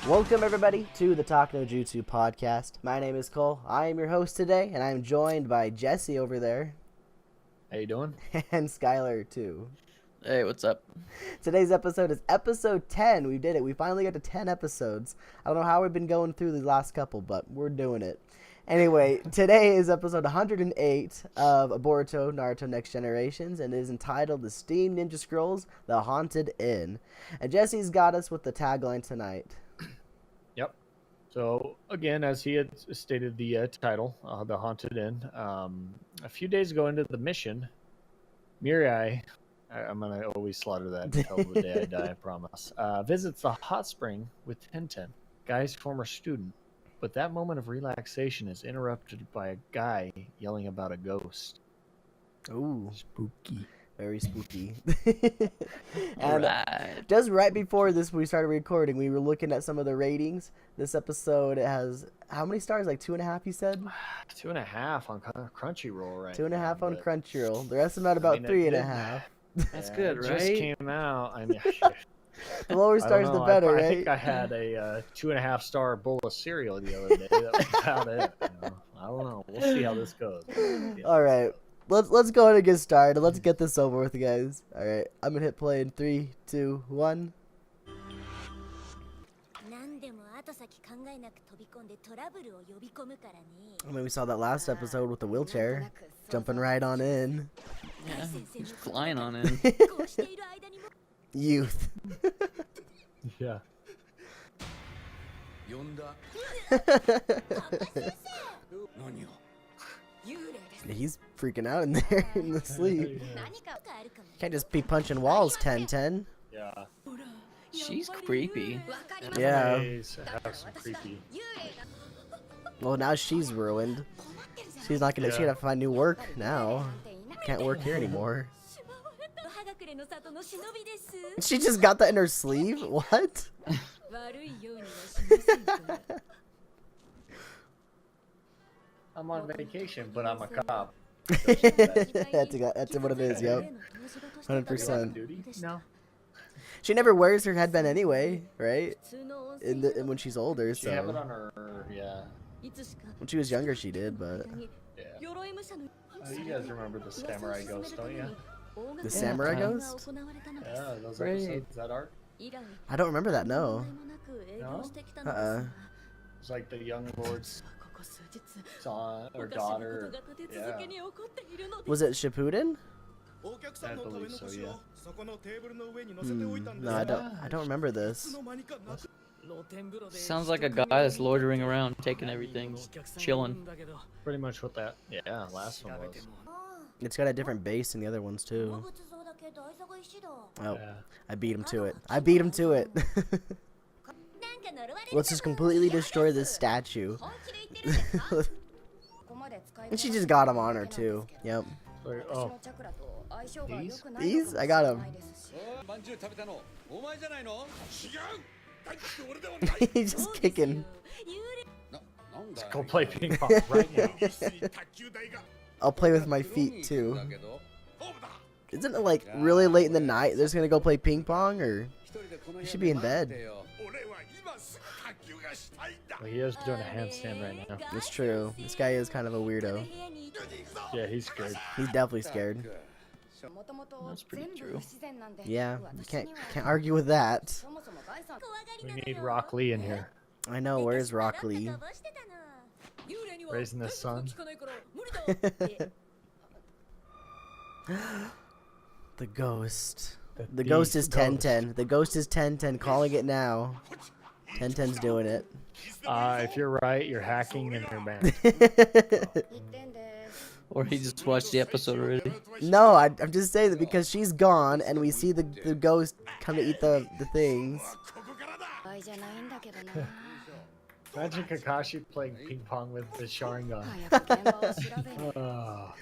Welcome everybody to the TalkNoJutsu podcast. My name is Cole. I am your host today, and I'm joined by Jesse over there. How you doing? And Skylar too. Hey, what's up? Today's episode is episode 10. We did it. We finally got to 10 episodes. I don't know how we've been going through the last couple, but we're doing it. Anyway, today is episode 108 of Boruto Naruto Next Generations, and it is entitled The Steam Ninja Scrolls, The Haunted Inn. And Jesse's got us with the tagline tonight. Yep. So, again, as he had stated the title, The Haunted Inn, a few days ago into the mission, Mirai, I'm going to always slaughter that until the day I die, I promise, visits the hot spring with Tenten, Guy's former student. But that moment of relaxation is interrupted by a guy yelling about a ghost. Ooh. Spooky. Very spooky. And just right before this, we started recording, we were looking at some of the ratings. This episode has, how many stars? Like 2.5, you said? 2.5 on Crunchyroll right 2.5 on but, Crunchyroll. The rest of them at about 3.5. That's good, right? It just came out. I mean, The lower stars, the better, right? I think I had a 2.5 star bowl of cereal the other day. That was about it. You know? I don't know. We'll see how this goes. All right. Let's go ahead and get started. Let's get this over with, guys. All right. I'm going to hit play in 3, 2, 1. I mean, we saw that last episode with the wheelchair. Jumping right on in. Yeah, he's flying on in. Youth. Yeah. He's freaking out in there in the sleep. Can't just be punching walls, 10-10. Yeah. She's creepy. Yeah. Have some creepy. Well, now she's ruined. She's not gonna. She gotta find new work now. Can't work here anymore. She just got that in her sleeve? What? I'm on vacation, but I'm a cop. That's what it is, yep. 100%. No. She never wears her headband anyway, right? When she's older, She have it so. on her, yeah. When she was younger, she did, but. Yeah. You guys remember the Samurai Ghost, don't you? The Samurai Ghost? Yeah, those Great. episodes, that art. I don't remember that, no. No? It's like the young lord's son or daughter. Yeah. Was it Shippuden? I believe so, yeah. No, I don't remember this. Sounds like a guy that's loitering around, taking everything, chilling. Pretty much what that, yeah, last one was. It's got a different base than the other ones, too. Oh, Yeah. I beat him to it. I beat him to it. Let's just completely destroy this statue. And she just got him on her, too. Yep. Like, oh, These? I got him. He's just kicking. let's go play ping pong right now. I'll play with my feet, too. Isn't it, like, really late in the night? They're just gonna go play ping pong, or? You should be in bed. Well, he is doing a handstand right now. It's true. This guy is kind of a weirdo. Yeah, he's scared. He's definitely scared. That's pretty true. Yeah, you can't argue with that. We need Rock Lee in here, I know, where's Rock Lee? raising the sun. The ghost. The ghost is 10-10. The ghost is 10-10, calling it now. 10-10's doing it. If you're right, you're hacking and you're banned. Or he just watched the episode already. No, I'm just saying that because she's gone and we see the ghost come to eat the things. Imagine Kakashi playing ping pong with the Sharingan. Oh,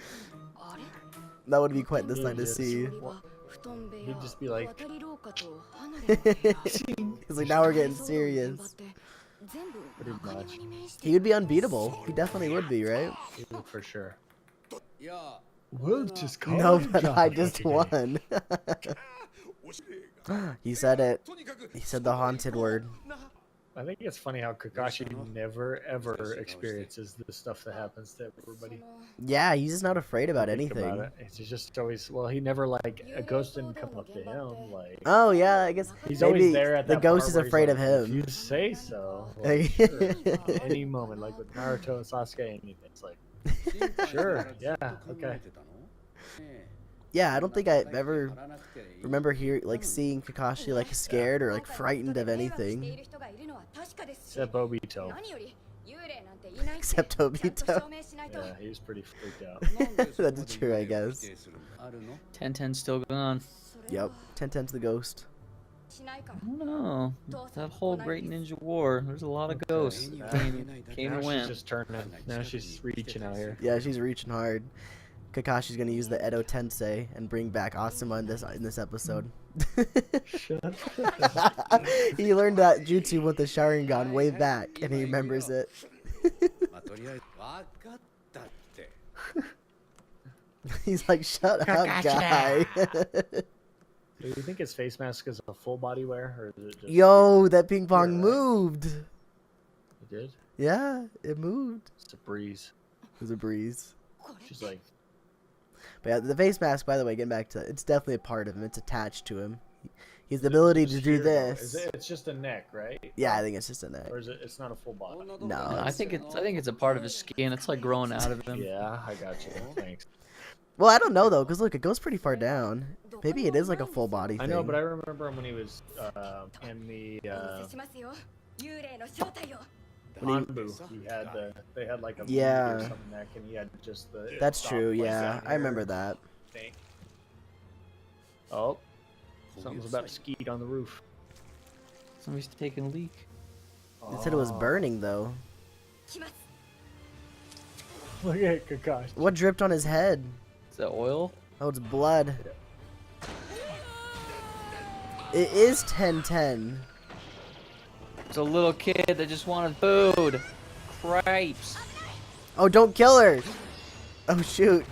That would be quite the sight to see. he'd just be like, He's like, now we're getting serious. pretty much. He would be unbeatable. He definitely would be, right? For sure. We'll just call No, it but I done. just won. He said it. He said the haunted word. I think it's funny how Kakashi never ever experiences the stuff that happens to everybody. Yeah, he's just not afraid about Think anything. about it. He's just always he never like a ghost didn't come up to him like. Oh yeah, I guess He's maybe always there at the that ghost part is where he's afraid like, of If him. you say so. Like, sure. Any moment, like with Naruto and Sasuke, anything. It's like, sure, yeah, okay. Yeah, I don't think I ever remember seeing Kakashi like scared or like frightened of anything. Except Obito. Except Obito. Yeah, he was pretty freaked out. That's true, I guess. 10-10 still going on. Yep, 10-10's the ghost. I don't know. That whole Great Ninja War, there's a lot of ghosts. Came Now and she's went. just turning. Now she's reaching out here. Yeah, she's reaching hard. Kakashi's gonna use the Edo Tensei and bring back Asuma in this episode. Shut up. He learned that jutsu with the Sharingan way back, and he remembers it. He's like, shut up, guy. Do you think his face mask is a full body wear, or is it just? Yo, that ping pong Yeah, right. moved. It did. Yeah, it moved. It's a breeze. It was a breeze. She's like, But yeah, the face mask, by the way, getting back to it's definitely a part of him. It's attached to him. He has the ability to do here, though. this. It's just a neck, right? Yeah, I think it's just a neck. Or is it? It's not a full body. No, I think it's a part of his skin. It's like growing out of him. Yeah, I got you. Thanks. Well, I don't know though, because look, it goes pretty far down. Maybe it is like a full body thing. I know, but I remember him when he was in the Hanbu. They had like a Yeah. or something neck, and he had just the. That's soft, true. like, Yeah, down I remember here that. thing. Oh, something's about to skeet on the roof. Somebody's taking a leak. It said it was Oh, burning though. Look at Kakashi. What dripped on his head? Is that oil? Oh, it's blood. It is 10-10. It's a little kid that just wanted food. Cripes. Oh, don't kill her. Oh shoot.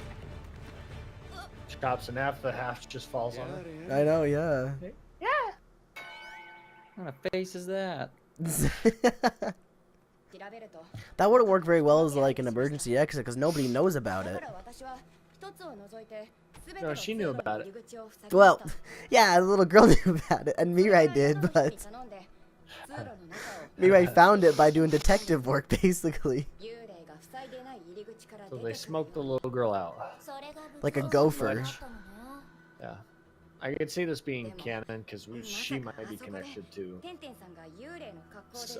Chops in half. The half just falls on her. I know. Yeah. What kind of face is that? That wouldn't work very well as like an emergency exit because nobody knows about it. No, she knew about it. Well, yeah, the little girl knew about it, and Mirai did, but Mirai found it by doing detective work, basically. So they smoked the little girl out. Like a gopher. Much. Yeah. I could see this being canon because she might be connected to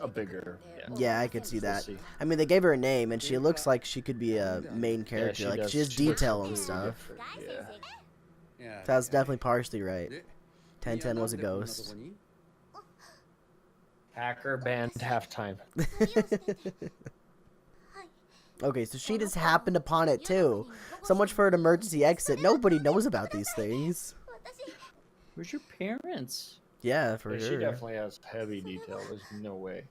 a bigger. Yeah, I could see We'll that. see. I mean, they gave her a name, and she looks like she could be a main character. Like, she has detail and stuff. Yeah. So that's definitely partially right. 10-10 was a ghost. Hacker banned halftime. Okay, so she just happened upon it too. So much for an emergency exit. Nobody knows about these things. Where's your parents? Yeah, for Yeah, sure. she definitely has heavy detail. There's no way.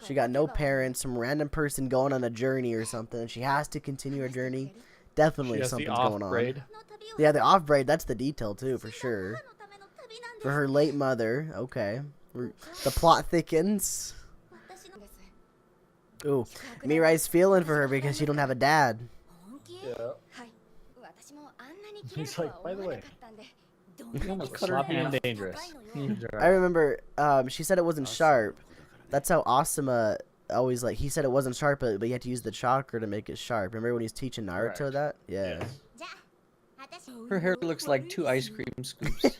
She got no parents, some random person going on a journey or something, and she has to continue her journey. Definitely She has the something's off going on. braid. Yeah, the off braid, that's the detail too, for sure. For her late mother, okay. The plot thickens. Ooh, Mirai's feeling for her because she don't have a dad. Yeah. He's like, by the way, You almost cut her sloppy in and half. dangerous. I remember she said it wasn't sharp. That's how Asuma always he said it wasn't sharp, but you had to use the chakra to make it sharp. Remember when he was teaching Naruto Correct. that? Yeah. Yes. Her hair looks like 2 ice cream scoops.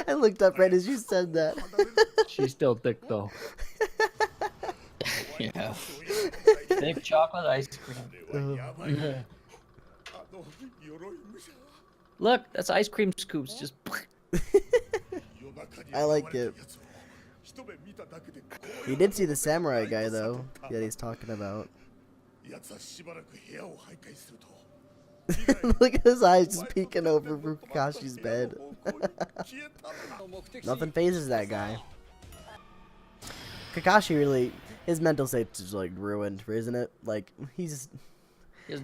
I looked up right as you said that. She's still thick though. Yeah. Thick chocolate ice cream. Look, that's ice cream scoops. Just. I like it. You did see the samurai guy though that he's talking about. Look at his eyes just peeking over Kakashi's bed. Nothing phases that guy. Kakashi really, his mental state's just like ruined, isn't it? Like He has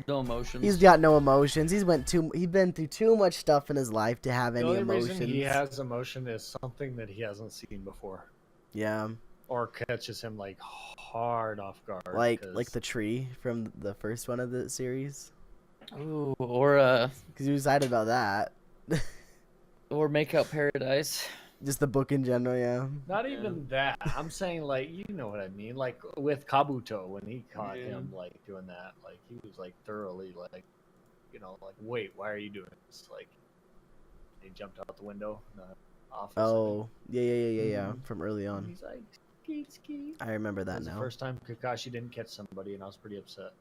no emotions. he's got no emotions. He's been through too much stuff in his life to have The any only emotions. reason he has emotion is something that he hasn't seen before. Yeah, or catches him like hard off guard. like 'cause- the tree from the first one of the series. Ooh, or Because you excited about that. Make Out Paradise. Just the book in general, yeah. Not even that. I'm saying like you know what I mean. Like with Kabuto when he caught him like doing that, like he was like thoroughly like, like wait, why are you doing this? Like he jumped out the window in the office. Oh, yeah. From early And on. he's like ski. I remember That that was now. the first time Kakashi didn't catch somebody, and I was pretty upset.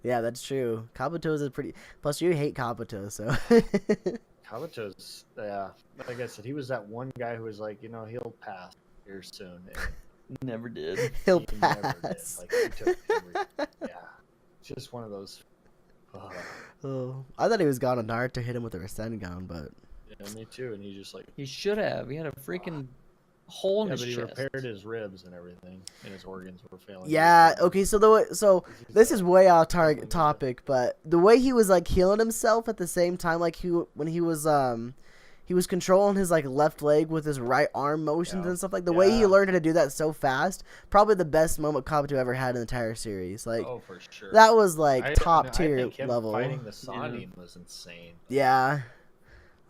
Yeah, that's true. Kabuto is a pretty. Plus, you hate Kabuto, so. Kabuto's, yeah, like I said, he was that one guy who was like, he'll pass here soon. And Never did. He'll he never did. pass. Like, he took yeah, just one of those. Oh, I thought he was gone on Naruto hit him with a Rasengan, but. Yeah, me too. And he just like, He should have. He had a freaking hole in yeah, his but he chest. repaired his ribs and everything, and his organs were failing. Yeah. Okay. So this is way off topic, but the way he was like healing himself at the same time, like when he was controlling his like left leg with his right arm motions and stuff, like the way he learned how to do that so fast, probably the best moment Kabuto ever had in the entire series. Like, oh, for sure. that was like top I tier think him level. Fighting the Sonian was insane. Yeah.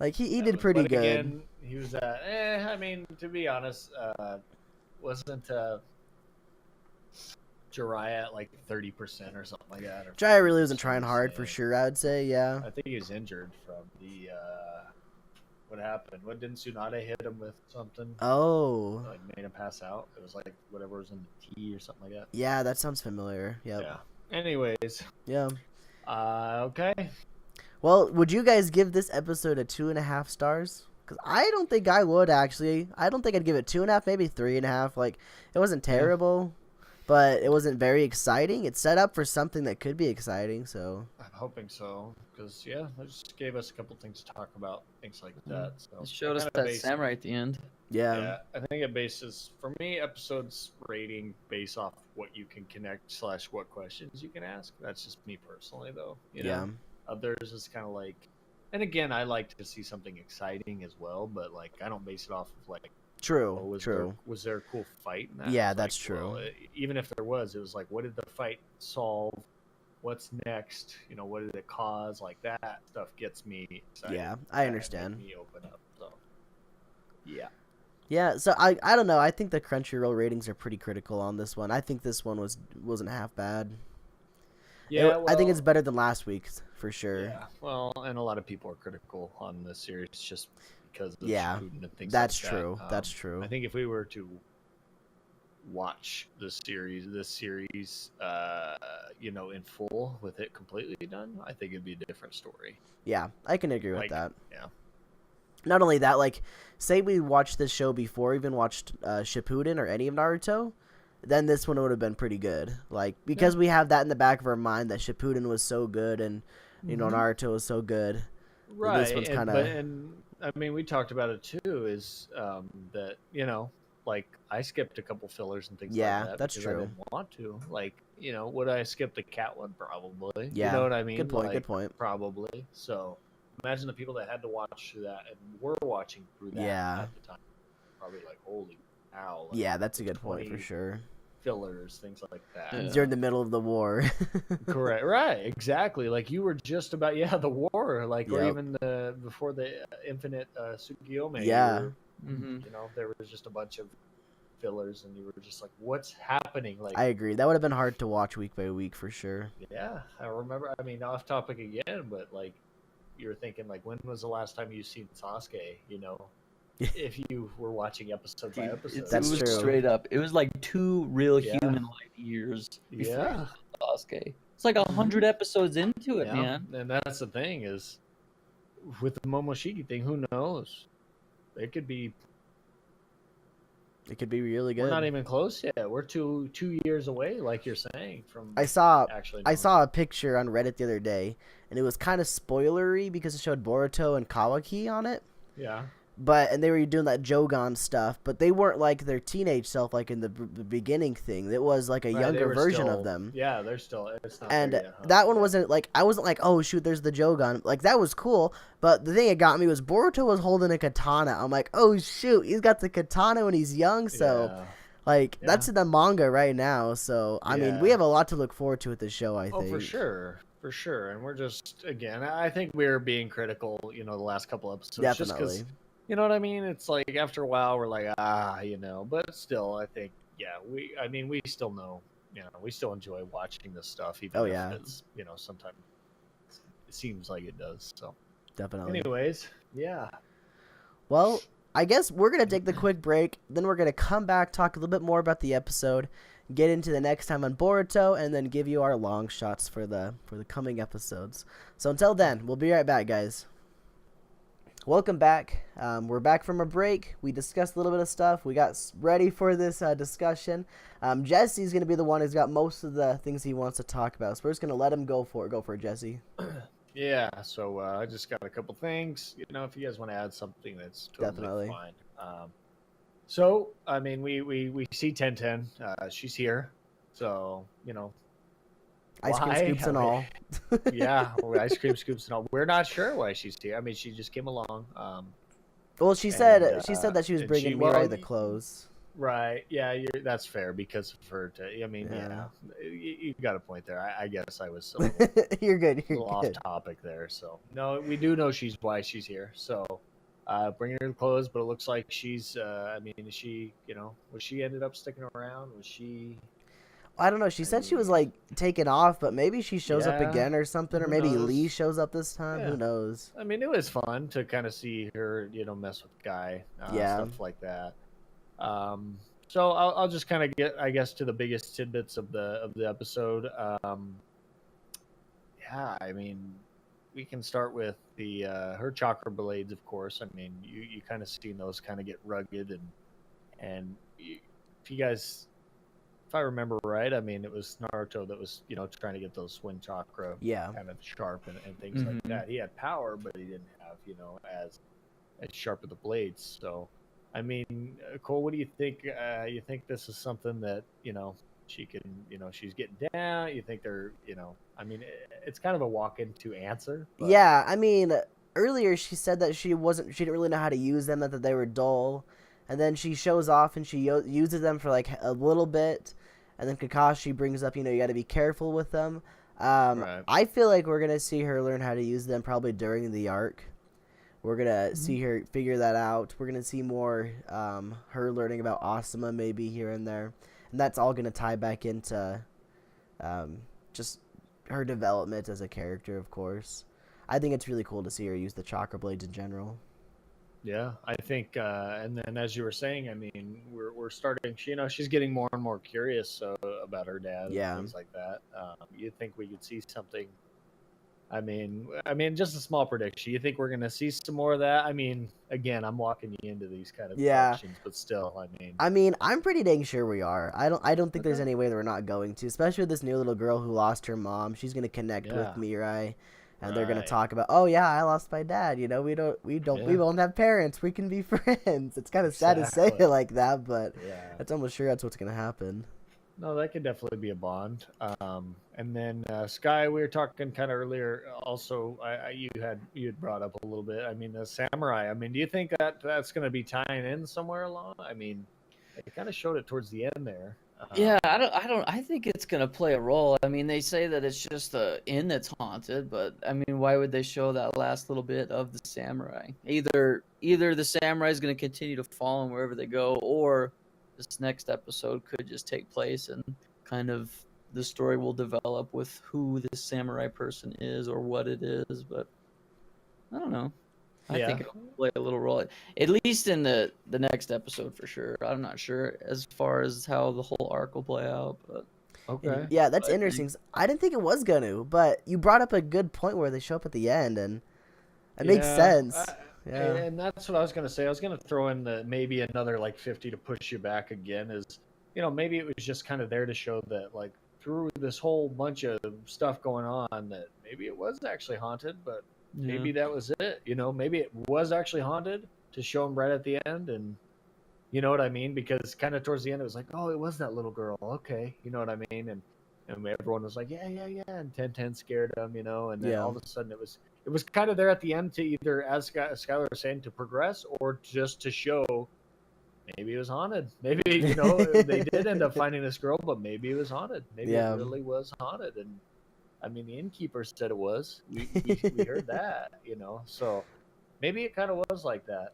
Like he did pretty but good. Again, he was I mean, to be honest, wasn't Jiraiya at like 30% or something like that? Jaya really wasn't trying hard for sure, I would say, yeah. I think he was injured from the what happened? What didn't Tsunade hit him with something? Oh. Like made him pass out. It was like whatever was in the tea or something like that. Yeah, that sounds familiar. Yep. Yeah. Anyways. Yeah. Okay. Well, would you guys give this episode a 2.5 stars? Because I don't think I would, actually. I don't think I'd give it 2.5, maybe 3.5. Like, it wasn't terrible, but it wasn't very exciting. It's set up for something that could be exciting, so. I'm hoping so. Because, yeah, it just gave us a couple things to talk about, things like that. So It showed us that samurai at the end. Yeah. I think it bases, for me, episodes rating based off what you can connect / what questions you can ask. That's just me personally, though. You know? Others is kind of like, and again, I like to see something exciting as well, but like I don't base it off of like, True. was there a cool fight in that? Yeah, It's that's like, true. well, even if there was, it was like, what did the fight solve? What's next? What did it cause? Like that stuff gets me excited. Yeah, I understand. Me open up. So, yeah. Yeah, so I don't know. I think the Crunchyroll ratings are pretty critical on this one. I think this one wasn't half bad. Yeah, I think it's better than last week's for sure. Yeah, well, and a lot of people are critical on this series just because of Shippuden and things that's like true. that. That's true. I think if we were to watch this series, in full with it completely done, I think it'd be a different story. Yeah, I can agree with that. Yeah. Not only that, like, say we watched this show before we even watched Shippuden or any of Naruto, then this one would have been pretty good. Like, because we have that in the back of our mind that Shippuden was so good and, Naruto was so good. Right. This one's kind of... And, I mean, we talked about it, too, is that, like, I skipped a couple fillers and things like that. Yeah, that's true. I didn't want to. Like, would I skip the cat one? Probably. Yeah. You know what I mean? Good point, like, good point. Probably. So, imagine the people that had to watch through that and were watching through that at the time. Probably like, holy cow. Like, yeah, that's a good point for sure. Fillers, things like that. Yeah. During the middle of the war. Correct. Right. Exactly. Like you were just about the war. Like or even before the Infinite Tsukiyome. Yeah. There was just a bunch of fillers, and you were just like, "What's happening?" Like I agree. That would have been hard to watch week by week for sure. Yeah, I remember. I mean, off topic again, but like you were thinking, like, when was the last time you seen Sasuke? If you were watching episode by episode. That's it was true. Straight up. It was like 2 real human life years before Sasuke. It's like 100 episodes into it, man. And that's the thing is, with the Momoshiki thing, who knows? It could be really good. We're not even close yet. We're two years away, like you're saying. From I saw actually a picture on Reddit the other day, and it was kind of spoilery because it showed Boruto and Kawaki on it. Yeah. And they were doing that Jogan stuff, but they weren't like their teenage self, like in the beginning thing. It was like a younger version of them. Yeah, they're still. It's not and there yet, huh? that one wasn't like, I wasn't like, oh shoot, there's the Jogan. Like that was cool, but the thing that got me was Boruto was holding a katana. I'm like, oh shoot, he's got the katana when he's young. So, Like Yeah. that's in the manga right now, so I mean we Yeah. have a lot to look forward to with this show. I Oh, think. for sure. And we're just again, I think we're being critical, the last couple episodes, just Definitely. because, you know what I mean. It's like after a while, we're like, but still, I think, yeah, we still know, we still enjoy watching this stuff, even Oh if yeah, it's, sometimes it seems like it does. So, definitely. anyways, yeah, Well, I guess we're gonna take the quick break. Then we're gonna come back, talk a little bit more about the episode, get into the next time on Boruto, and then give you our long shots for the coming episodes. So until then, we'll be right back, guys. Welcome back. We're back from a break. We discussed a little bit of stuff. We got ready for this discussion. Jesse's gonna be the one who's got most of the things he wants to talk about. So we're just gonna let him go for it. Go for it, Jesse. yeah. So I just got a couple things. If you guys want to add something, that's totally Definitely. fine. So I mean, we see 1010. She's here. So Ice cream why? scoops and all. Yeah, ice cream scoops and all. We're not sure why she's here. I mean, she just came along. Well, she said And, that she was and bringing Mirai the clothes. Right. Yeah, that's fair because of her. I mean, Yeah. you got a point there. I guess I was a little, You're good. You're little off good. topic there. So no, we do know why she's here. So bring her the clothes, but it looks like she's. I mean, is she? Was she ended up sticking around? Was she? I don't know. She said she was like taken off, but maybe she shows up Yeah, again or something, or who maybe knows? Lee shows up this time. Yeah. Who knows? I mean, it was fun to kind of see her, mess with Guy, Yeah. stuff like that. So I'll just kind of get, I guess, to the biggest tidbits of the episode. Yeah, I mean, we can start with the her chakra blades, of course. I mean, you kind of seen those kind of get rugged and if you guys, if I remember right, I mean, it was Naruto that was, trying to get those swing chakra Yeah. kind of sharp and things like that. He had power, but he didn't have, as sharp of the blades. So, I mean, Cole, what do you think? You think this is something that, she can, she's getting down? You think they're, I mean, it's kind of a walk into answer. But... Yeah. I mean, earlier she said that she didn't really know how to use them, that they were dull. And then she shows off and she uses them for like a little bit. And then Kakashi brings up, you got to be careful with them. Right. I feel like we're going to see her learn how to use them probably during the arc. We're going to see her figure that out. We're going to see more her learning about Asuma maybe here and there. And that's all going to tie back into just her development as a character, of course. I think it's really cool to see her use the chakra blades in general. Yeah, I think, and then as you were saying, I mean, we're starting. She's getting more and more curious about her dad and things like that. You think we could see something? I mean, just a small prediction. You think we're gonna see some more of that? I mean, again, I'm walking you into these kind of predictions, but still, I mean, I'm pretty dang sure we are. I don't think there's any way that we're not going to, especially with this new little girl who lost her mom. She's gonna connect with Mirai. And they're gonna talk about, oh yeah, I lost my dad. We won't have parents. We can be friends. It's kind of sad to say it like that, but it's almost sure that's what's gonna happen. No, that could definitely be a bond. And then Sky, we were talking kind of earlier. Also, you had brought up a little bit. I mean, the samurai. I mean, do you think that's gonna be tying in somewhere along? I mean, they kind of showed it towards the end there. Yeah, I think it's gonna play a role. I mean, they say that it's just the inn that's haunted, but I mean, why would they show that last little bit of the samurai? Either the samurai is gonna continue to follow them wherever they go, or this next episode could just take place and kind of the story will develop with who this samurai person is or what it is. But I don't know. I think it'll play a little role, at least in the next episode for sure. I'm not sure as far as how the whole arc will play out, but okay. Yeah, that's interesting. I didn't think it was gonna, but you brought up a good point where they show up at the end, and it makes sense. And that's what I was gonna say. I was gonna throw in maybe another like 50 to push you back again. Is maybe it was just kind of there to show that like through this whole bunch of stuff going on that maybe it was actually haunted, but. Maybe that was it. Maybe it was actually haunted to show him right at the end. And you know what I mean? Because kind of towards the end, it was like, oh, it was that little girl. Okay. You know what I mean? And everyone was like, yeah. And 1010 scared him, and then all of a sudden it was kind of there at the end to either, as Skylar was saying, to progress or just to show maybe it was haunted. Maybe they did end up finding this girl, but maybe it was haunted. Maybe it really was haunted. And I mean, the innkeeper said it was. We heard that, So maybe it kind of was like that,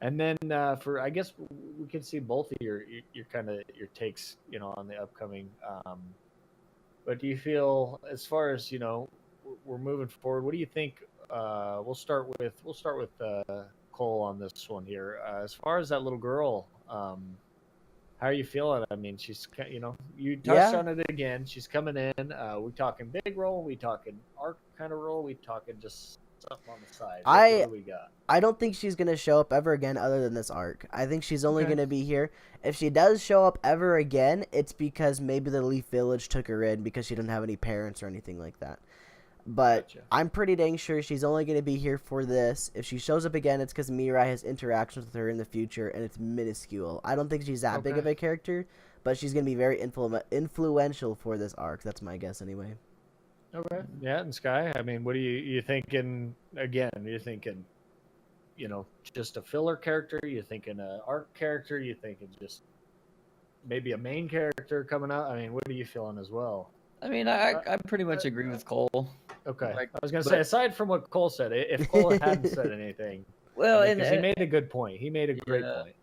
And then for I guess we can see both of your kind of your takes, on the upcoming. But do you feel, as far as we're moving forward, what do you think? We'll start with Cole on this one here. As far as that little girl, how are you feeling? I mean, she's you touched on it again. She's coming in. We talking big role? We talking arc kind of role? We talking just something on the side? What do we got? I don't think she's gonna show up ever again other than this arc. I think she's only gonna be here. If she does show up ever again, it's because maybe the Leaf Village took her in because she didn't have any parents or anything like that. But gotcha. I'm pretty dang sure she's only going to be here for this. If she shows up again, it's because Mirai has interactions with her in the future, and it's minuscule. I don't think she's that big of a character, but she's going to be very influential for this arc. That's my guess anyway. Okay. Yeah, and Sky, I mean, what are you thinking again? You're thinking, just a filler character? You thinking an arc character? You thinking just maybe a main character coming out? I mean, what are you feeling as well? I mean, I pretty much agree with Cole. Okay. I was going to say, aside from what Cole said, if Cole hadn't said anything, well, because he made a good point. He made a great point.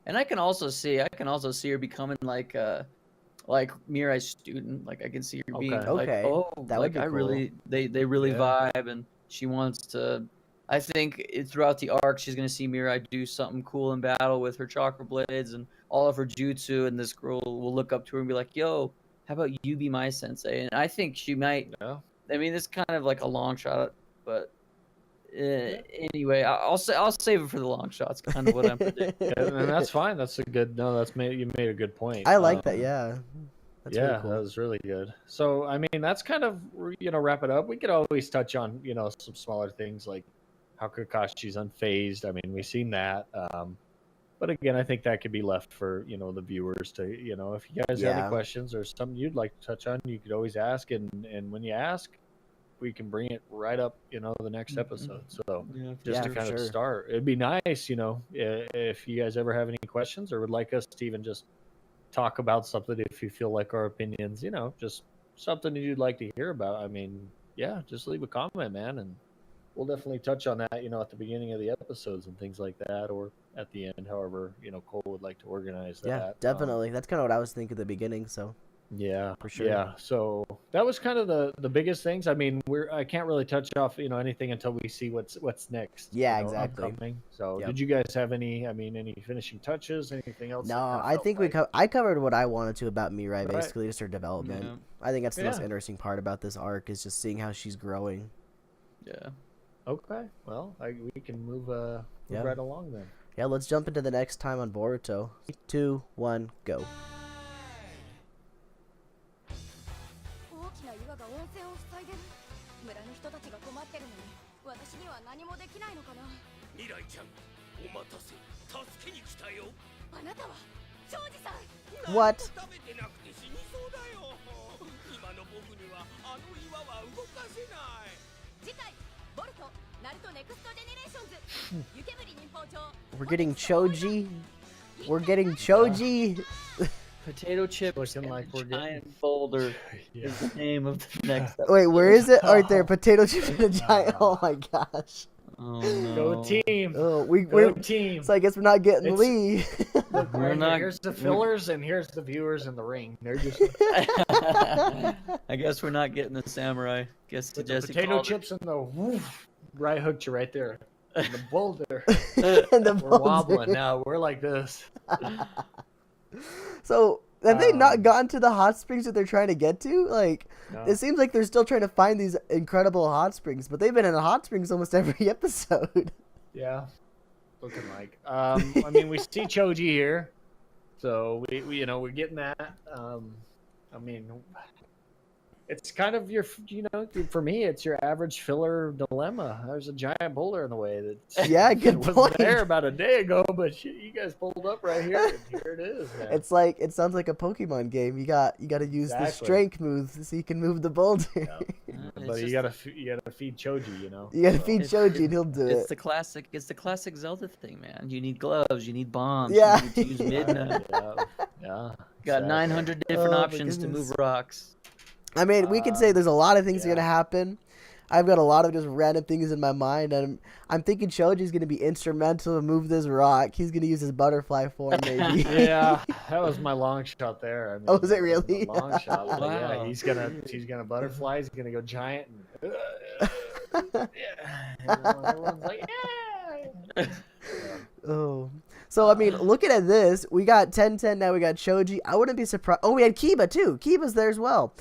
And I can also see her becoming like Mirai's student. Like I can see her being like, oh, that like I cool. really, they really vibe, and she wants to. I think throughout the arc, she's gonna see Mirai do something cool in battle with her chakra blades and all of her jutsu, and this girl will look up to her and be like, "Yo, how about you be my sensei?" And I think she might. Yeah. I mean, it's kind of like a long shot, but anyway, I'll save it for the long shots. Kind of what I'm predicting. And that's fine. That's a good. No, you made a good point. I like that. Yeah. That's really cool. That was really good. So I mean, that's kind of wrap it up. We could always touch on some smaller things like how Kakashi's unfazed. I mean, we've seen that. But again, I think that could be left for, the viewers to, if you guys have any questions or something you'd like to touch on, you could always ask. And when you ask, we can bring it right up, the next episode. So just to kind of start, it'd be nice, if you guys ever have any questions or would like us to even just talk about something, if you feel like our opinions, just something you'd like to hear about. I mean, just leave a comment, man. And we'll definitely touch on that, at the beginning of the episodes and things like that, or at the end, however, Cole would like to organize that. Yeah, definitely. That's kind of what I was thinking at the beginning, so. Yeah, for sure. Yeah, so that was kind of the biggest things. I mean, I can't really touch off, anything until we see what's next. Yeah, exactly. Upcoming. So did you guys have any finishing touches, anything else? No, I think I covered what I wanted to about Mirai, basically, just her development. Yeah. I think that's the most interesting part about this arc is just seeing how she's growing. Yeah. Okay, well, we can move right along then. Yeah, let's jump into the next time on Boruto. 3, 2, 1, go. あなたは庄司さん。 What? 食べてなくて死にそうだよ。今の僕にはあの岩は動かせない。次回ボルトナルトネクストジェネレーションズ湯煙忍法帳。 We're getting Choji. We're getting Choji. Potato chip looking like we're giant boulder is the name of the next episode. Wait, where is it? Right there, potato chip and a giant. Oh my gosh. Oh no. Go team. Oh, we're team. So I guess we're not getting Lee. Look, here's the fillers and here's the viewers in the ring. They're just. I guess we're not getting the samurai. Guess the potato chips and the woof, right hooked you right there. And the boulder. We're wobbling now. We're like this. So have they not gotten to the hot springs that they're trying to get to? Like, it seems like they're still trying to find these incredible hot springs, but they've been in the hot springs almost every episode. Yeah, looking like. I mean, we see Choji here, so we we're getting that. I mean, it's kind of your, for me, it's your average filler dilemma. There's a giant boulder in the way that Yeah, good wasn't point. there about a day ago, but you guys pulled up right here, and here it is. Man. It's like it sounds like a Pokemon game. You got to use the Exactly. strength moves so you can move the boulder. Yeah. But you gotta feed Choji, You gotta feed Choji and he'll do It's it. the classic Zelda thing, man. You need gloves, you need bombs, Yeah. you need to use midnight. Yeah. Got 900 different Oh, my options to goodness. move rocks. I mean, we can say there's a lot of things yeah. gonna happen. I've got a lot of just random things in my mind, and I'm thinking Choji's gonna be instrumental to move this rock. He's gonna use his butterfly form, maybe. Yeah, that was my long shot there. I mean, Oh, was it really? my long shot. But yeah, Wow. he's gonna butterfly. He's gonna go giant. And, yeah. And everyone's like, yeah. Oh. So, I mean, looking at this, we got 10-10 now. We got Choji. I wouldn't be surprised. Oh, we had Kiba, too. Kiba's there as well.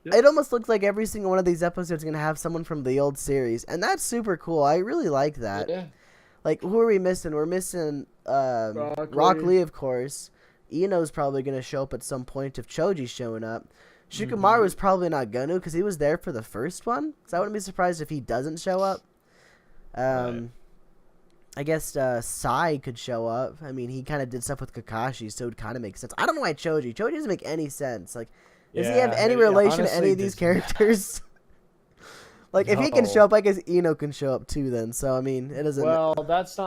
Yep. It almost looks like every single one of these episodes is going to have someone from the old series. And that's super cool. I really like that. Yeah. Like, who are we missing? We're missing Rock Lee, of course. Ino's probably going to show up at some point if Choji's showing up. Shikamaru's probably not going to because he was there for the first one. So I wouldn't be surprised if he doesn't show up. Right. I guess Sai could show up. I mean, he kind of did stuff with Kakashi, so it would kind of make sense. I don't know why Choji doesn't make any sense. Like, does he have any relation to any of these characters? Like, if he can No. show up, I guess Ino can show up too then. So, I mean, it doesn't... Well, that's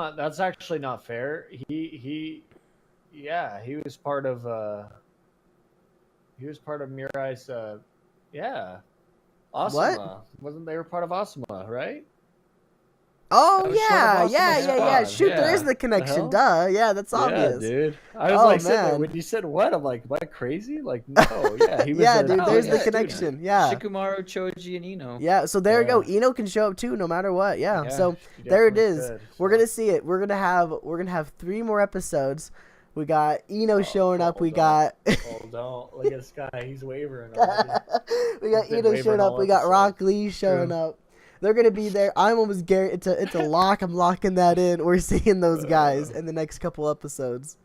actually not fair. He was part of Mirai's Asuma. Wasn't they were part of Asuma, right? Oh, That was yeah, sort of yeah. Asuma's Shoot, squad. there is Yeah. the connection. hell? Duh. Yeah, that's obvious. Yeah, dude. I was Oh, like, sitting there, man. when you said what, I'm like, am I crazy? Like, no, yeah, he was. Yeah, dude, there's the yeah, connection. Yeah. Shikamaru, Choji, and Ino. Yeah, so there you go. Yeah. Ino can show up too, no matter what. Yeah. Yeah, So he there it definitely is. could, We're so. gonna see it. We're gonna have 3 more episodes. We got Ino showing up. We hold got Oh, don't look at this guy. He's wavering. Already. we got He's been Ino wavering showing up. all We got episode. Rock Lee showing up. They're gonna be there. I'm almost guaranteed. It's a lock. I'm locking that in. We're seeing those guys in the next couple episodes.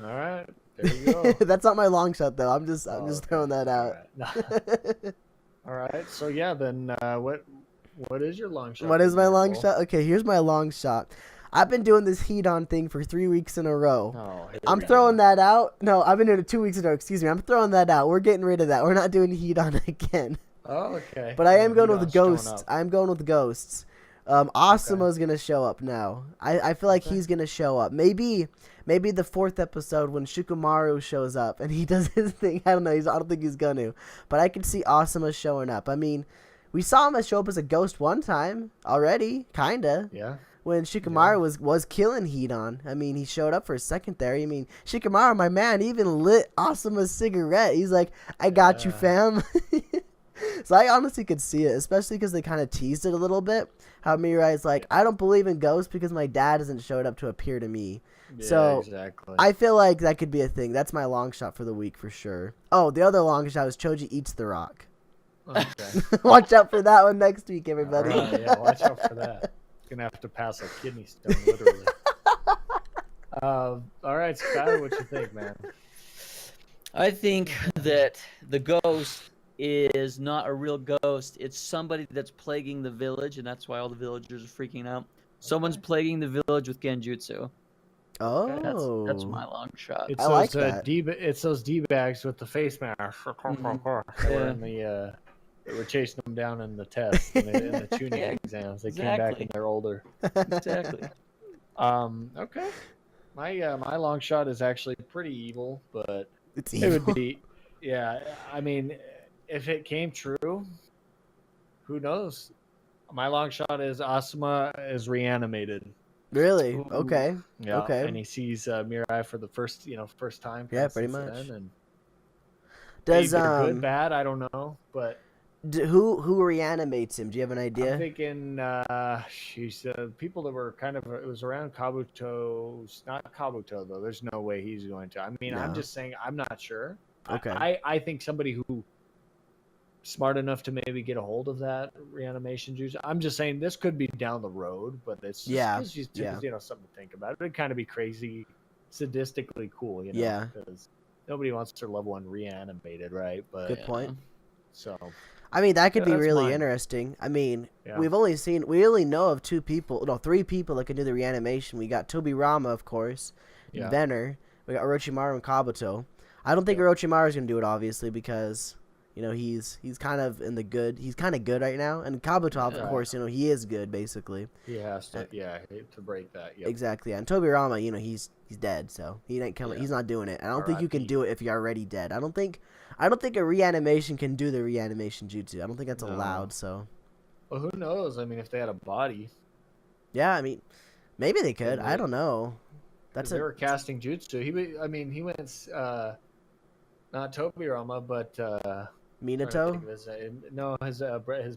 All right, there you go. That's not my long shot though. I'm just Okay. throwing that out. All right. So yeah, then what is your long shot? What is my long Nicole? shot? Okay, here's my long shot. I've been doing this heat on thing for 3 weeks in a row. Oh, here I'm we throwing go. that out. No, I've been doing it 2 weeks in a row. Excuse me. I'm throwing that out. We're getting rid of that. We're not doing heat on again. Oh, okay. But I am going with the Heat-on's showing ghosts. up. I'm going with the ghosts. Asuma's gonna show up now. I feel like he's gonna show up. Maybe the 4th episode when Shikamaru shows up and he does his thing. I don't know. I don't think he's gonna. But I can see Asuma showing up. I mean, we saw him show up as a ghost one time already, kinda. Yeah. When Shikamaru was killing Hidan. I mean, he showed up for a second there. I mean, Shikamaru, my man, even lit Asuma's cigarette. He's like, I got you, fam. So I honestly could see it, especially because they kind of teased it a little bit. How Mirai's like, I don't believe in ghosts because my dad hasn't showed up to appear to me. Yeah, So, exactly. I feel like that could be a thing. That's my long shot for the week for sure. Oh, the other long shot is Choji eats the rock. Okay. Watch out for that one next week, everybody. All right, yeah, watch out for that. Gonna have to pass a kidney stone, literally. All right, Sky, what you think, man? I think that the ghost is not a real ghost. It's somebody that's plaguing the village, and that's why all the villagers are freaking out. Someone's plaguing the village with genjutsu. Oh. That's my long shot. It's I those, like that. It's those D-bags with the face mask. They were in the, they were chasing them down in the test, in the tuning Yeah, exams. They came back exactly. and they're older. Exactly. Okay. My long shot is actually pretty evil, but It's it evil. would be, yeah. I mean, if it came true, who knows? My long shot is Asuma is reanimated. Really? Ooh. Okay. Yeah, Okay. and he sees Mirai for the first time. Yeah, kinda pretty since much. then, and Does maybe they're good, bad, I don't know, but who reanimates him? Do you have an I'm idea? thinking she's people that were kind of it was around Kabuto. Not Kabuto though. There's no way he's going to. I mean, I'm No. just saying. I'm not sure. Okay. I think somebody who smart enough to maybe get a hold of that reanimation juice. I'm just saying this could be down the road, but it's just, Yeah, it's just yeah. something to think about. It'd kind of be crazy, sadistically cool, Yeah. because nobody wants their loved one reanimated, right? But Good point. So I mean, that could be that's really mine. interesting. I mean, Yeah. we only know of 3 people that can do the reanimation. We got Tobirama, of course, Yeah. Venner. We got Orochimaru and Kabuto. I don't think Yep. Orochimaru's gonna do it, obviously, because he's kind of in the good. He's kind of good right now, and Kabuto, of Yeah. course, he is good basically. He has to. Yeah, I hate to break that. Yep. Exactly. And Tobirama, he's dead, so he ain't coming. Yeah. He's not doing it. I don't think you can R.I.P.. do it if you're already dead. I don't think a reanimation can do the reanimation jutsu. I don't think that's No. allowed. So Well, who knows? I mean, if they had a body, yeah, I mean, maybe they could. I they- don't know. because That's they were casting jutsu. He went not Tobirama, but trying to think Minato. of his name. No, his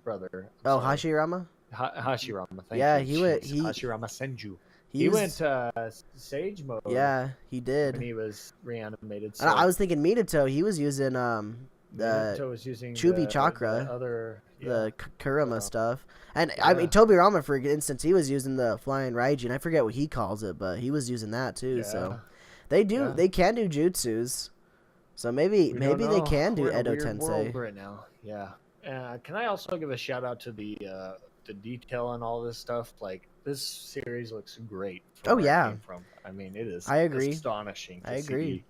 brother. Oh, Sorry. Hashirama. Hashirama. Thank Yeah, you. he went- Jeez, Hashirama Senju. He He was- went Sage mode. Yeah, he did. When he was reanimated. And So I was thinking Minato. He was using Minato the was using Chubi chakra, the other the Kurama so- stuff. And I mean, Yeah. Tobirama, for instance, he was using the flying Raijin. I forget what he calls it, but he was using that too. Yeah. So they can do jutsus. So maybe We don't they know. can do We're in a Edo weird Tensei. world right now. Yeah. Can I also give a shout out to the detail and all this stuff? Like, this series looks great. From Oh, where it yeah. came from. I mean, it is. I agree. Astonishing. To I agree. See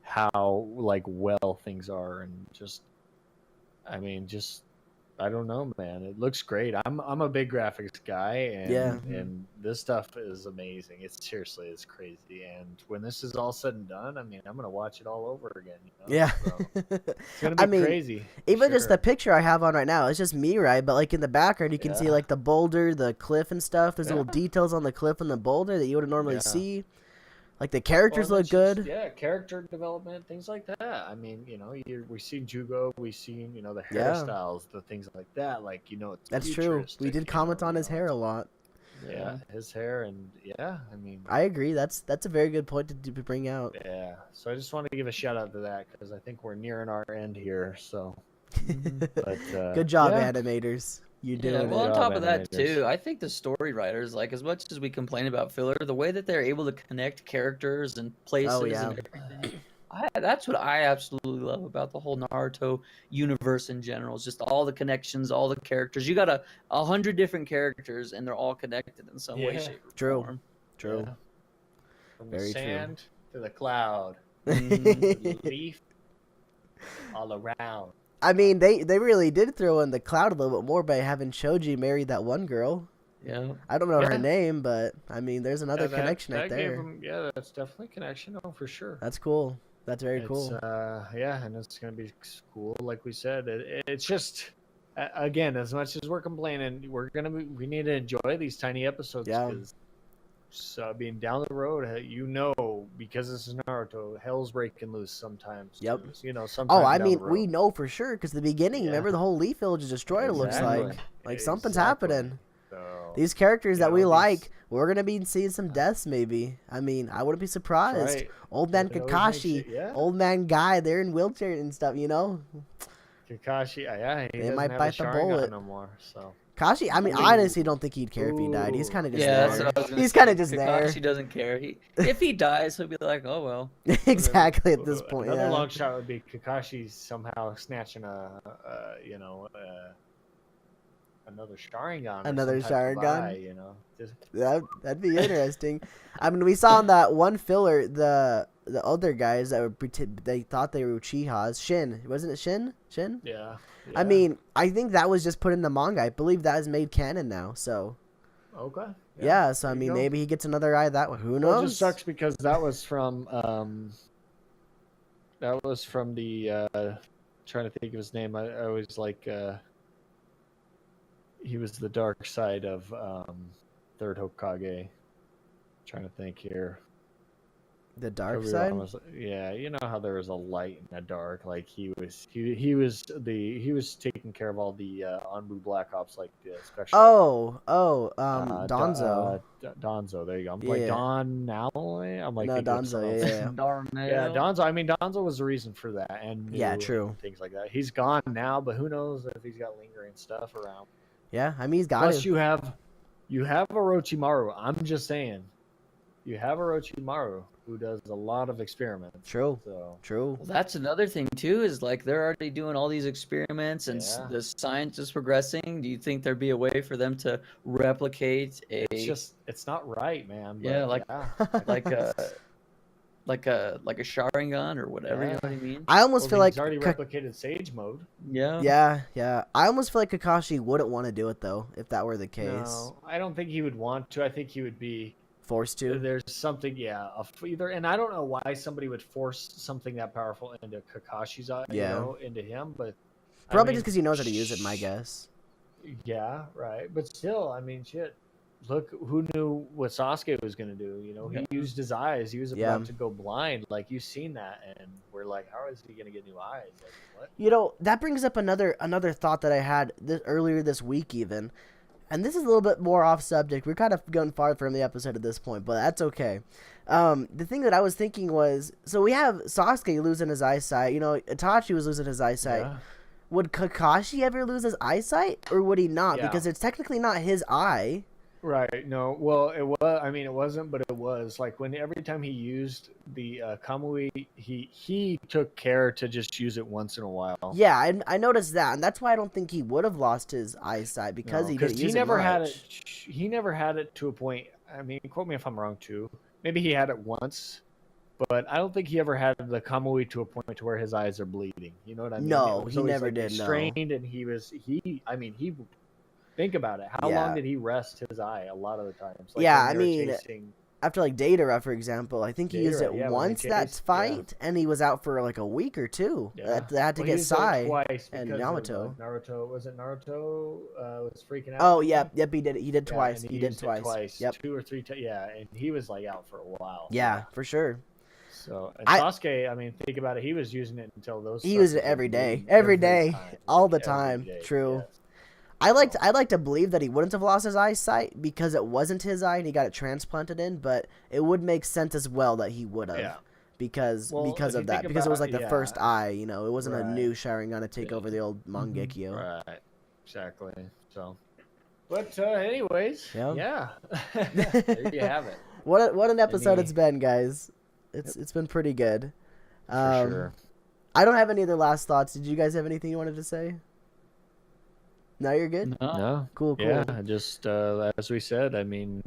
how well things are, and just, I don't know, man. It looks great. I'm a big graphics guy, and Yeah. and this stuff is amazing. It's crazy. And when this is all said and done, I mean, I'm gonna watch it all over again. Yeah. So, it's gonna be I mean, crazy. for Even just sure. the picture I have on right now, it's just me, right? But like in the background, you can see Yeah. like the boulder, the cliff, and stuff. There's little Yeah. details on the cliff and the boulder that you wouldn't normally Yeah. see. Like the characters Well, look it's just- good. Yeah, character development, things like that. I mean, we've seen Jugo, we've seen the Yeah. hairstyles, the things like that. Like it's That's true. futuristic, We did comment on his hair a it's- lot. Yeah, his hair, and I mean, I agree. That's a very good point to bring out. yeah. So I just want to give a shout out to that because I think we're nearing our end here. So, but Good job, yeah. animators. You Yeah, doing well, it. on top of that animators. too, I think the story writers, like, as much as we complain about filler, the way that they're able to connect characters and places Oh, yeah. and everything, that's what I absolutely love about the whole Naruto universe in general. Is just all the connections, all the characters. You got 100 different characters, and they're all connected in some way, Yeah. shape, or True. form. True. Yeah. From Very the true. sand to the cloud, Mhm. the leaf, all around. I mean, they really did throw in the cloud a little bit more by having Shoji marry that one girl. Yeah. I don't know her Yeah. name, but I mean, there's another Yeah, connection right that gave there. him- yeah, that's definitely a connection. Oh, for sure. That's cool. That's very It's, cool. yeah, and it's gonna be cool. Like we said, it's just again, as much as we're complaining, we need to enjoy these tiny episodes. Yeah. 'Cause, being down the road, because this is Naruto, hell's breaking loose sometimes. Yep. Sometimes. Oh, I down the mean, we road. know for sure because the beginning. Yeah. Remember, the whole Leaf Village is destroyed. It looks like Exactly. something's Exactly. happening. So, These characters that we these- like, we're gonna be seeing some deaths. Maybe. I mean, I wouldn't be surprised. right. Old man It always makes Kakashi, it- yeah. old man Guy, they're in wheelchair and stuff. Kakashi, yeah, he They doesn't might have bite the the Sharingan bullet. no more. So Kashi, I mean, I honestly don't think he'd care if he died. He's Ooh. kind of just Yeah, there. that's what I was gonna He's say. kind of just there. Kakashi doesn't care. If he dies, he'll be like, oh well. Exactly at this point. Another Yeah. long shot would be Kakashi somehow snatching another Sharingan. or Another some type of Sharingan? eye, just That'd be interesting. I mean, we saw in that one filler the other guys that they thought they were Uchihas. Shin, wasn't it Shin? Shin? yeah. I mean, I think that was just put in the manga. I believe that is made canon now. So okay. yeah. So I there you mean, go. maybe he gets another eye that way. Who Well, knows? it just sucks because that was from the trying to think of his name. I always like he was the dark side of third Hokage. Trying to think here. The dark Tobirama side. was- yeah, you know how there was a light and a dark. Like he was taking care of all the Anbu Black Ops, like the special. Donzo. Donzo. There you go. I'm like Yeah. Don Nally. I'm like No, thinking of Donzo. someone Yeah, else. yeah. Darnell. Yeah, Donzo. I mean, Donzo was the reason for that, and Yeah, New true. and things like that. He's gone now, but who knows if he's got lingering stuff around. Yeah, I mean, he's got Plus, it. you have Orochimaru. I'm just saying, you have Orochimaru, who does a lot of experiments. True. So True. Well, that's another thing too. Is like they're already doing all these experiments, and Yeah. the science is progressing. Do you think there'd be a way for them to replicate it's not right, man. But Yeah, like- yeah, like a like a Sharingan or whatever? You know what I mean? I almost feel like he's already replicated Sage mode. Yeah. yeah. I almost feel like Kakashi wouldn't want to do it though, if that were the case. No, I don't think he would want to. I think he would be Forced to. There's something, either, and I don't know why somebody would force something that powerful into Kakashi's eye, into him, but Probably just because he knows how to use it, my guess. Yeah, right. But still, I mean, shit. Look, who knew what Sasuke was going to do? You know, he used his eyes. He was about to go blind. Like, you've seen that, and we're like, how is he going to get new eyes? Like, what? You know, that brings up another thought that I had earlier this week, even. And this is a little bit more off subject. We're kind of going far from the episode at this point, but that's okay. The thing that I was thinking was, so we have Sasuke losing his eyesight. You know, Itachi was losing his eyesight. Yeah. Would Kakashi ever lose his eyesight, or would he not? Yeah. Because it's technically not his eye. Right. No. Well, it was. I mean, it wasn't, but it was. Like every time he used the Kamui, he took care to just use it once in a while. Yeah, I noticed that, and that's why I don't think he would have lost his eyesight because he didn't use it much. Had it. He never had it to a point. I mean, quote me if I'm wrong too. Maybe he had it once, but I don't think he ever had the Kamui to a point to where his eyes are bleeding. You know what I mean? No, It was he always, never did, no. Strained, and he. Think about it. How long did he rest his eye? A lot of the times. Like Yeah, when I they were mean, chasing- after like Datara, for example, I think he used it Datara, when they once that chased- fight, and he was out for like a week or two. Yeah. They had to Well, he get used it Sai twice and because of, Yamato. Naruto was it Naruto? Was freaking out. Oh yep, he did it. He did Yeah, twice. and He did used it twice. Yep. 2 or 3 times. Yeah, and he was like out for a while. Yeah, for sure. So and I- Sasuke, I mean, think about it. He was using it until those. He used it suckers every were day. bleeding Every day. time. All the Every time. day, True. yes. I'd like to believe that he wouldn't have lost his eyesight because it wasn't his eye and he got it transplanted in, but it would make sense as well that he would have. Yeah. Because Well, if you of that. think Because it was like about- the first eye, you know, it wasn't a Right. new Sharingan to take Yeah. over the old Mangekyo. Right. Exactly. So, but anyways, Yeah. yeah. There you have it. What an episode Any- it's been, guys. It's been pretty good. For sure. I don't have any other last thoughts. Did you guys have anything you wanted to say? No, you're good? No. Cool. Yeah, just as we said, I mean,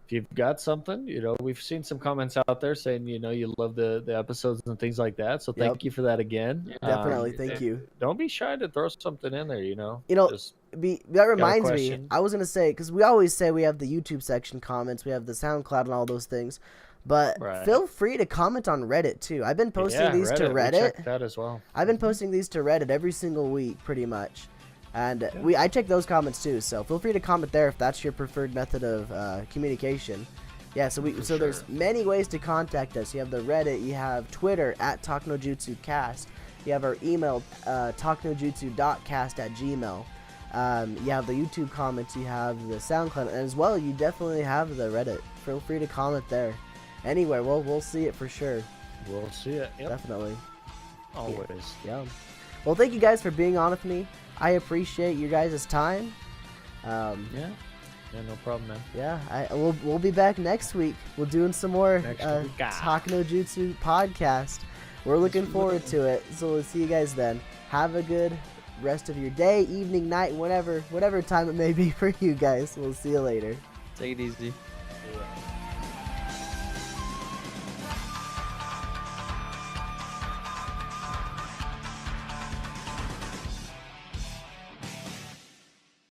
if you've got something, you know, we've seen some comments out there saying, you know, you love the episodes and things like that. So thank Yep. you for that again. Definitely, thank you. Don't be shy to throw something in there, you know. You know, Just, That reminds me, question? I was going to say, because we always say we have the YouTube section comments, we have the SoundCloud and all those things, but Right. feel free to comment on Reddit too. I've been posting these to we Reddit. checked that as well. I've been posting these to Reddit every single week, pretty much. And I check those comments too, so feel free to comment there if that's your preferred method of communication. Yeah, so there's many ways to contact us. You have the Reddit, you have Twitter at TalkNoJutsuCast, you have our email talknojutsu.cast@gmail. You have the YouTube comments, you have the SoundCloud, and as well you definitely have the Reddit. Feel free to comment there. Anywhere, we'll see it for sure. We'll see it. Yep. Definitely. Always. Yeah. Well, thank you guys for being on with me. I appreciate your guys' time. Yeah, no problem, man. Yeah, we'll be back next week. We're doing some more Next week. TalkNoJutsu podcast. We're looking forward to it. So we'll see you guys then. Have a good rest of your day, evening, night, whatever time it may be for you guys. We'll see you later. Take it easy. Yeah.